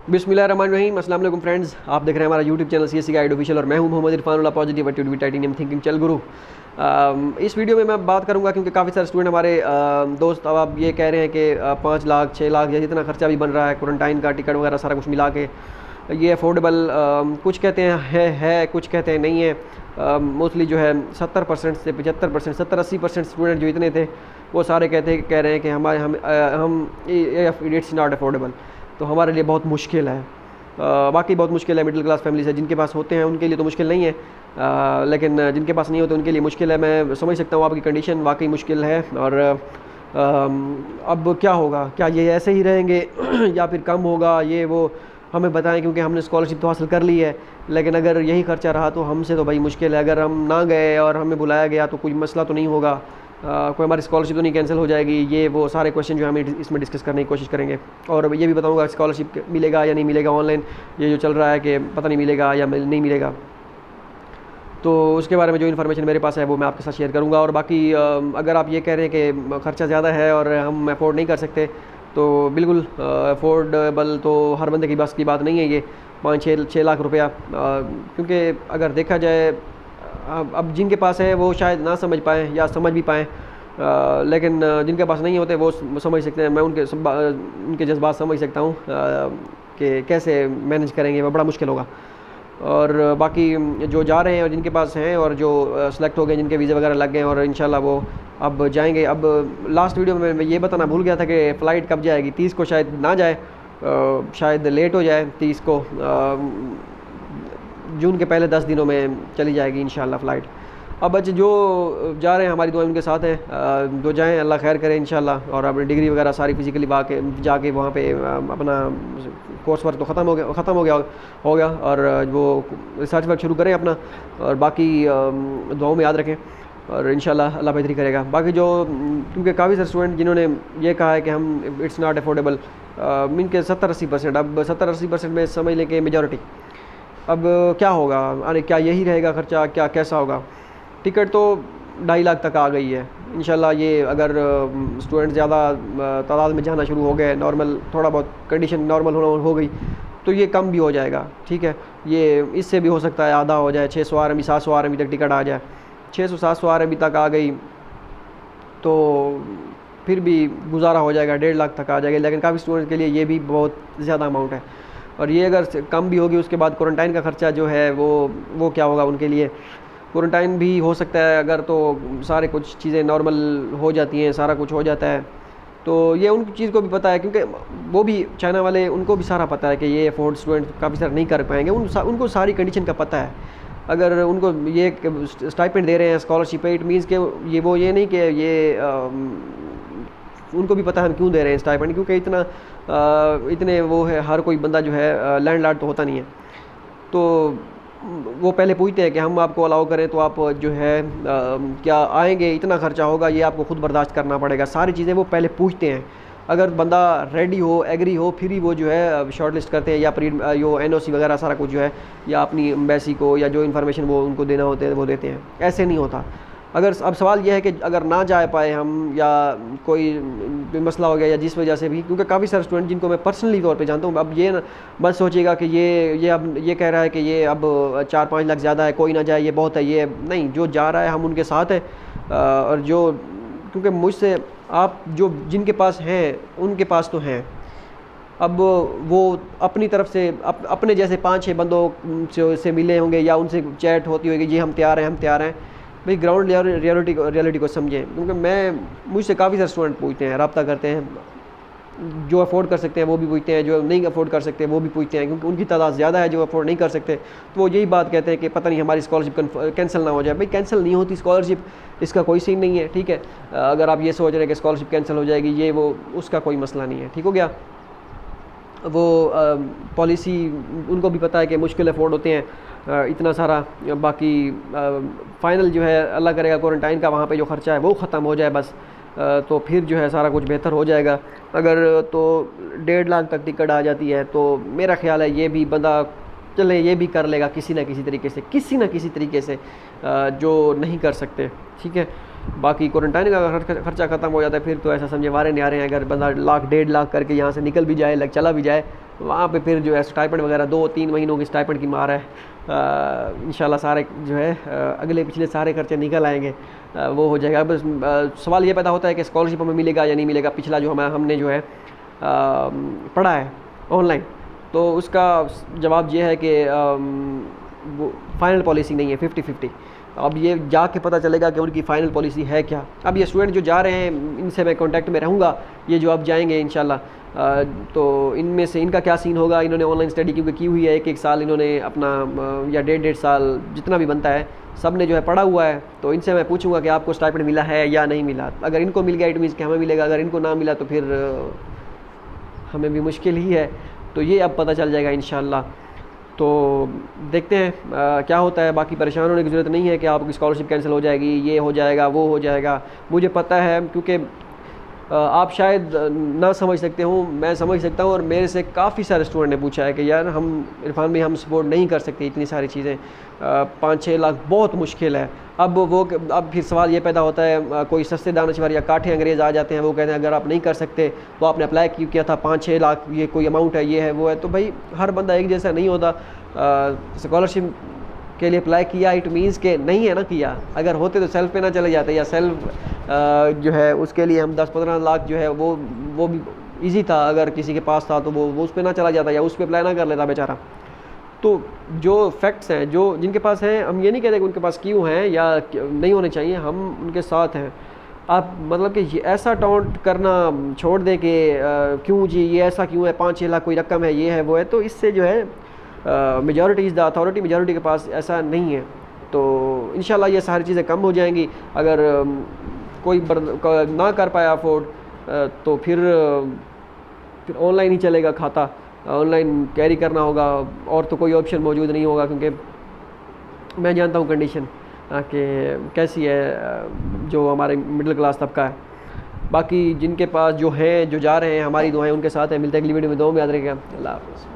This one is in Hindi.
बिस्मिल्लाहिर्रहमानिर्रहीम। अस्सलाम वालेकुम फ्रेंड्स, आप देख रहे हैं हमारा YouTube channel CSC guide official और मैं हूं Mohammad Irfan positive attitude with titanium thinking चल गुरु। इस वीडियो में मैं बात करूंगा क्योंकि काफ़ी सारे स्टूडेंट हमारे दोस्त अब ये कह रहे हैं कि 5 लाख 6 लाख या जितना खर्चा भी बन रहा है क्वारंटाइन का टिकट वगैरह सारा कुछ मिला के ये अफोर्डेबल, कुछ कहते हैं है कुछ कहते हैं नहीं है। मोस्टली जो है 70% से 75%, 70-80% स्टूडेंट जो इतने थे वो सारे कह रहे हैं कि हम इट्स नॉट अफोर्डेबल। तो हमारे लिए बहुत मुश्किल है, बाकी बहुत मुश्किल है। मिडिल क्लास फैमिली से जिनके पास होते हैं उनके लिए तो मुश्किल नहीं है, लेकिन जिनके पास नहीं होते उनके लिए मुश्किल है। मैं समझ सकता हूँ आपकी कंडीशन वाकई मुश्किल है। और अब क्या होगा, क्या ये ऐसे ही रहेंगे या फिर कम होगा, ये वो हमें बताएं, क्योंकि हमने स्कॉलरशिप तो हासिल कर ली है। लेकिन अगर यही खर्चा रहा तो हमसे तो भाई मुश्किल है। अगर हम ना गए और हमें बुलाया गया तो कोई मसला तो नहीं होगा, कोई हमारी स्कॉलरशिप तो नहीं कैंसिल हो जाएगी। ये वो सारे क्वेश्चन जो हमें इसमें डिस्कस करने की कोशिश करेंगे। और ये भी बताऊंगा स्कॉलरशिप मिलेगा या नहीं मिलेगा, ऑनलाइन ये जो चल रहा है कि पता नहीं मिलेगा या नहीं मिलेगा, तो उसके बारे में जो इन्फॉर्मेशन मेरे पास है वो मैं आपके साथ शेयर करूंगा। और बाकी अगर आप ये कह रहे हैं कि ख़र्चा ज़्यादा है और हम अफोर्ड नहीं कर सकते, तो बिल्कुल अफोर्डेबल तो हर बंदे की बस की बात नहीं है ये 5-6 लाख रुपया। क्योंकि अगर देखा जाए अब जिनके पास है वो शायद ना समझ पाएँ या समझ भी पाएँ, लेकिन जिनके पास नहीं होते वो समझ सकते हैं। मैं उनके जज्बात समझ सकता हूँ कि कैसे मैनेज करेंगे, वो बड़ा मुश्किल होगा। और बाकी जो जा रहे हैं और जिनके पास हैं और जो सेलेक्ट हो गए, जिनके वीज़े वगैरह लग गए और इंशाल्लाह वो अब जाएंगे। अब लास्ट वीडियो में मैं ये बताना भूल गया था कि फ़्लाइट कब जाएगी। 30 को शायद ना जाए, शायद लेट हो जाए। 30 को जून के पहले 10 दिनों में चली जाएगी इंशाल्लाह फ़्लाइट। अब अच्छा, जो जा रहे हैं हमारी दुआ उनके साथ है, जो जाएं अल्लाह खैर करे इंशाल्लाह। और अपनी डिग्री वगैरह सारी फिज़िकली जाके वहाँ पे अपना कोर्स वर्क तो ख़त्म हो गया और वो रिसर्च वर्क शुरू करें अपना। और बाकी दुआओं में याद रखें और इंशाल्लाह अल्लाह बेहतरी करेगा। बाकी जो क्योंकि काफ़ी सारे स्टूडेंट जिन्होंने ये कहा है कि हम इट्स नॉट अफोर्डेबल, इनके 70-80%, अब 70-80% में समझ लें कि मेजॉरिटी। अब क्या होगा, अरे क्या यही रहेगा खर्चा, क्या कैसा होगा। टिकट तो 2.5 लाख तक आ गई है इंशाल्लाह। ये अगर स्टूडेंट ज़्यादा तादाद में जाना शुरू हो गए, नॉर्मल थोड़ा बहुत कंडीशन नॉर्मल हो गई तो ये कम भी हो जाएगा, ठीक है। ये इससे भी हो सकता है आधा हो जाए, 600 RMB 700 RMB तक टिकट आ जाए। 600-700 RMB तक आ गई तो फिर भी गुजारा हो जाएगा, 1.5 लाख तक आ जाएगा। लेकिन काफ़ी स्टूडेंट के लिए ये भी बहुत ज़्यादा अमाउंट है। और ये अगर कम भी होगी उसके बाद क्वारंटाइन का ख़र्चा जो है वो क्या होगा उनके लिए। क्वारंटाइन भी हो सकता है अगर तो सारे कुछ चीज़ें नॉर्मल हो जाती हैं, सारा कुछ हो जाता है, तो ये उन चीज़ को भी पता है। क्योंकि वो भी चाइना वाले, उनको भी सारा पता है कि ये अफोर्ड स्टूडेंट काफ़ी सारा नहीं कर पाएंगे। उनको सारी कंडीशन का पता है। अगर उनको ये स्टाइपेंड दे रहे हैं स्कॉलरशिप, इट मीन्स के ये नहीं कि ये उनको भी पता है हम क्यों दे रहे हैं स्टाइपेंड, क्योंकि इतने वो है, हर कोई बंदा जो है लैंडलॉर्ड तो होता नहीं है। तो वो पहले पूछते हैं कि हम आपको अलाउ करें तो आप जो है क्या आएंगे, इतना खर्चा होगा, ये आपको खुद बर्दाश्त करना पड़ेगा, सारी चीज़ें वो पहले पूछते हैं। अगर बंदा रेडी हो, एग्री हो, फिर ही वो जो है शॉर्ट लिस्ट करते हैं या यो NOC वगैरह सारा कुछ जो है, या अपनी एम्बेसी को या जो इन्फॉर्मेशन वो उनको देना होते हैं वो देते हैं। ऐसे नहीं होता। अगर अब सवाल यह है कि अगर ना जा पाए हम या कोई मसला हो गया या जिस वजह से भी, क्योंकि काफ़ी सारे स्टूडेंट जिनको मैं पर्सनली तौर पे जानता हूँ, अब ये बस सोचिएगा कि ये अब ये कह रहा है कि ये अब 4-5 लाख ज़्यादा है, कोई ना जाए, ये बहुत है, ये नहीं, जो जा रहा है हम उनके साथ हैं। और जो क्योंकि मुझसे आप जो जिनके पास हैं उनके पास तो हैं, अब वो अपनी तरफ से अपने जैसे 5-6 बंदों से मिले होंगे या उनसे चैट होती होगी, जी हम तैयार हैं भाई। ग्राउंड रियलिटी को समझें। क्योंकि मुझसे काफ़ी सारे स्टूडेंट पूछते हैं, रब्ता करते हैं, जो अफोर्ड कर सकते हैं वो भी पूछते हैं, जो नहीं अफोर्ड कर सकते वो भी पूछते हैं, क्योंकि उनकी तादाद ज़्यादा है जो अफोर्ड नहीं कर सकते। तो वो यही बात कहते हैं कि पता नहीं हमारी स्कॉलरशिप कैंसिल ना हो जाए। भाई कैंसिल नहीं होती स्कॉलरशिप, इसका कोई सीन नहीं है, ठीक है। अगर आप ये सोच रहे हैं कि स्कॉलरशिप कैंसिल हो जाएगी, ये वो उसका कोई मसला नहीं है, ठीक हो गया। वो पॉलिसी उनको भी पता है कि मुश्किल अफोर्ड होते हैं इतना सारा। बाकी फ़ाइनल जो है अल्लाह करेगा क्वारंटाइन का वहाँ पे जो ख़र्चा है वो ख़त्म हो जाए बस, तो फिर जो है सारा कुछ बेहतर हो जाएगा। अगर तो 1.5 लाख तक टिकट आ जाती है तो मेरा ख्याल है ये भी बंदा चले, ये भी कर लेगा किसी ना किसी तरीके से, जो नहीं कर सकते, ठीक है। बाकी क्वारंटाइन का खर्चा ख़त्म हो जाता है फिर तो ऐसा समझे वारे नहीं आ रहे हैं। अगर बंदा 1.5 लाख करके यहाँ से निकल भी जाए, चला भी जाए, वहाँ पे फिर जो है स्टाइपेंड वगैरह 2-3 महीनों की स्टाइपेंड की मार है। इंशाल्लाह सारे जो है अगले पिछले सारे खर्चे निकल आएंगे, वो हो जाएगा। बस सवाल ये पैदा होता है कि स्कॉलरशिप हमें मिलेगा या नहीं मिलेगा। पिछला जो हमने जो है पढ़ा है ऑनलाइन, तो उसका जवाब ये है कि वो फाइनल पॉलिसी नहीं है, 50-50। अब ये जाके पता चलेगा कि उनकी फ़ाइनल पॉलिसी है क्या। अब ये स्टूडेंट जो जा रहे हैं इनसे मैं कांटेक्ट में रहूँगा, ये जो अब जाएंगे इंशाल्लाह, तो इनमें से इनका क्या सीन होगा। इन्होंने ऑनलाइन स्टडी क्योंकि की हुई है, 1-1 साल इन्होंने अपना या 1.5 साल जितना भी बनता है सब ने जो है पढ़ा हुआ है। तो इनसे मैं पूछूंगा कि आपको स्टाइपेंड मिला है या नहीं मिला। अगर इनको मिल गया इट मीन्स कि हमें मिलेगा, अगर इनको ना मिला तो फिर हमें भी मुश्किल ही है। तो ये अब पता चल जाएगा इंशाल्लाह। तो देखते हैं क्या होता है। बाकी परेशान होने की ज़रूरत नहीं है कि आपकी स्कॉलरशिप कैंसिल हो जाएगी, ये हो जाएगा, वो हो जाएगा। मुझे पता है क्योंकि आप शायद ना समझ सकते हो, मैं समझ सकता हूँ। और मेरे से काफ़ी सारे स्टूडेंट ने पूछा है कि यार हम इरफान में हम सपोर्ट नहीं कर सकते इतनी सारी चीज़ें, 5-6 लाख बहुत मुश्किल है। अब फिर सवाल ये पैदा होता है, कोई सस्ते दानश्वर या काठे अंग्रेज़ आ जाते हैं, वो कहते हैं अगर आप नहीं कर सकते तो आपने अप्लाई क्यों किया था, 5-6 लाख ये कोई अमाउंट है, ये है वो है। तो भाई हर बंदा एक जैसा नहीं होता। स्कॉलरशिप के लिए अप्लाई किया इट मीन्स के नहीं है ना किया। अगर होते तो सेल्फ पे ना चले जाते, या सेल्फ जो है उसके लिए हम 10-15 लाख जो है वो भी ईजी था। अगर किसी के पास था तो वो उस पर ना चला जाता या उस पर अप्लाई ना कर लेता बेचारा। तो जो फैक्ट्स हैं जो जिनके पास हैं, हम ये नहीं कहते कि उनके पास क्यों हैं या नहीं होने चाहिए, हम उनके साथ हैं। आप मतलब कि ये ऐसा टॉन्ट करना छोड़ दें कि क्यों जी ये ऐसा क्यों है, 5-6 लाख कोई रकम है, ये है वो है। तो इससे जो है majority is the authority, majority के पास ऐसा नहीं है। तो इंशाल्लाह ये सारी चीज़ें कम हो जाएंगी। अगर कोई ना कर पाया अफोर्ड तो फिर ऑनलाइन ही चलेगा, खाता ऑनलाइन कैरी करना होगा, और तो कोई ऑप्शन मौजूद नहीं होगा। क्योंकि मैं जानता हूँ कंडीशन कि कैसी है जो हमारे मिडिल क्लास तबका है। बाकी जिनके पास जो हैं, जो जा रहे हैं, हमारी दुआएं उनके साथ हैं। मिलते हैं अगली वीडियो में, दुआ में याद रखिएगा। अल्लाह हाफ़िज़।